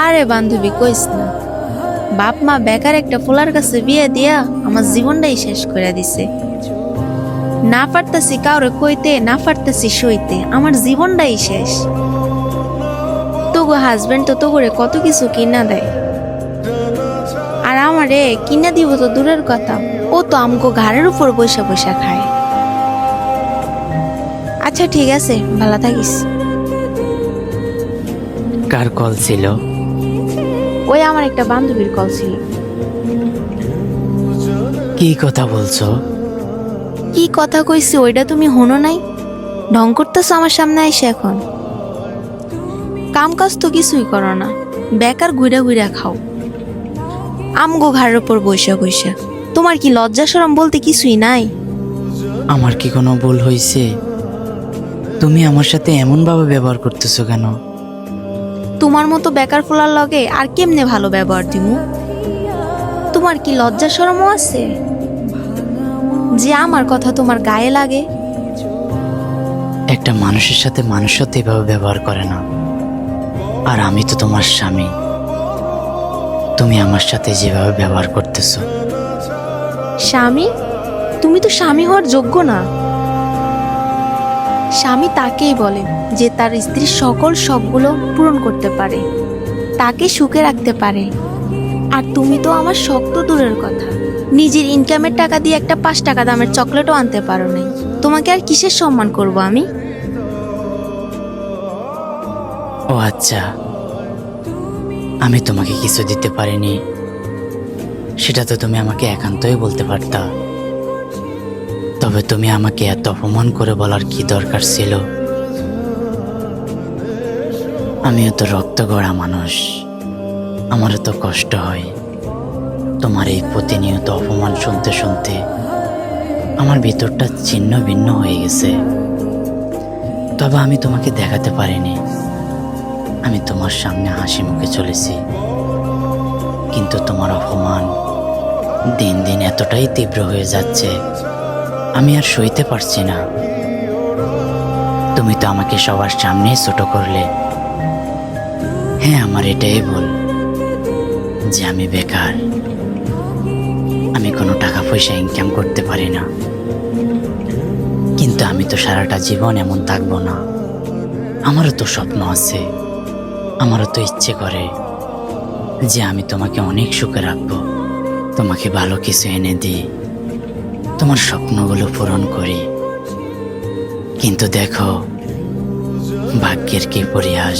আরে বান্ধবী কইস না, বাপ মা বেকার একটা পোলার কাছে বিয়ে দিয়া আমার জীবনটাই শেষ করে দিছে। না পারতাছি কাউরে কইতে, না পারতাছি সইতে, আমার জীবনটাই শেষ। তোগো হাজবেন্ড তো তোগরে কত কিছু কিনা দেয়, আর আমারে কিনা দিব তো দূরের কথা, ও তো আমগো ঘাড়ের উপর বৈশা বৈশা খায়। আচ্ছা ঠিক আছে, ভালো থাকিস। কার কল ছিল? ওই আমার একটা বান্ধবীর কল ছিল। কি কথা বলছো? কি কথা কইছি ওইটা তুমি হনো নাই? ঢং করতেছো আমার সামনে আইসে এখন? কাম কাজ তো কিছুই করো না, বেকার ঘুরা ঘুরা খাও আমগো ঘাড়ের উপর বৈশা বৈশা। তোমার কি লজ্জা শরম বলতে কিছুই নাই? আমার কি কোনো ভুল হয়েছে? তুমি আমার সাথে এমন ভাবে ব্যবহার করতেছো কেন? তোমার মতো বেকার ফোলার লগে আর কেমনে ভালো ব্যবহার দিমু? তোমার কি লজ্জা শরমও আছে যে আমার কথা তোমার গায়ে লাগে? একটা মানুষের সাথে মানুষ সাথে এভাবে ব্যবহার করে না। আর আমি তো তোমার স্বামী, তুমি আমার সাথে যেভাবে ব্যবহার করতেছো। স্বামী? তুমি তো স্বামী হওয়ার যোগ্য না। স্বামী তাকেই বলে যে তার স্ত্রীর সকল শখগুলো পূরণ করতে পারে, তাকে সুখে রাখতে পারে। আর তুমি তো আমার শখ তো দূরের কথা, নিজের ইনকামের টাকা দিয়ে একটা 5 টাকা দামের চকলেটও আনতে পারো নাই। তোমাকে আর কিসের সম্মান করব আমি? ও আচ্ছা, আমি তোমাকে কিছু দিতে পারিনি, সেটা তো তুমি আমাকে একান্তই বলতে পারতা। তবে তুমি আমাকে এত অপমান করে বলার কি দরকার ছিল? আমিও তো রক্ত গড়া মানুষ, আমারও তো কষ্ট হয়। তোমার এই প্রতিনিয়ত অপমান শুনতে শুনতে আমার ভিতরটা ছিন্ন ভিন্ন হয়ে গেছে। তবে আমি তোমাকে দেখাতে পারিনি, আমি তোমার সামনে হাসি মুখে চলেছি। কিন্তু তোমার অপমান দিন দিন এতটাই তীব্র হয়ে যাচ্ছে, আমি আর সইতে পারছি না। তুমি তো আমাকে সবার সামনে ছোট করলে। হ্যাঁ, আমার এটাই ভুল যে আমি বেকার, আমি কোনো টাকা পয়সা ইনকাম করতে পারি না। কিন্তু আমি তো সারাটা জীবন এমন থাকবো না। আমারও তো স্বপ্ন আছে, আমারও তো ইচ্ছে করে যে আমি তোমাকে অনেক সুখে রাখবো, তোমাকে ভালো কিছু এনে দিই, তোমার স্বপ্নগুলো পূরণ করি। কিন্তু দেখো, ভাগ্যের কি পরিহাস,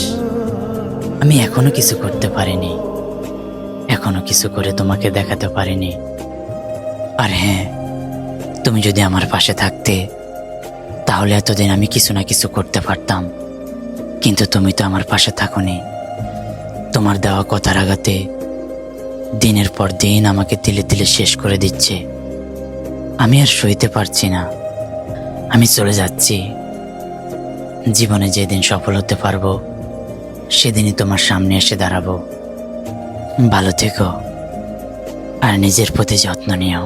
আমি এখনো কিছু করতে পারিনি, এখনো কিছু করে তোমাকে দেখাতে পারিনি। আর হ্যাঁ, তুমি যদি আমার পাশে থাকতে তাহলে এতদিন আমি কিছু না কিছু করতে পারতাম। কিন্তু তুমি তো আমার পাশে থাকোনি। তোমার দেওয়া কথার আঘাতে দিনের পর দিন আমাকে তিলে তিলে শেষ করে দিচ্ছে। আমি আর সইতে পারছি না, আমি চলে যাচ্ছি। জীবনে যেদিন সফল হতে পারবো সেদিনই তোমার সামনে এসে দাঁড়াবো। ভালো থেকো আর নিজের প্রতি যত্ন নিও।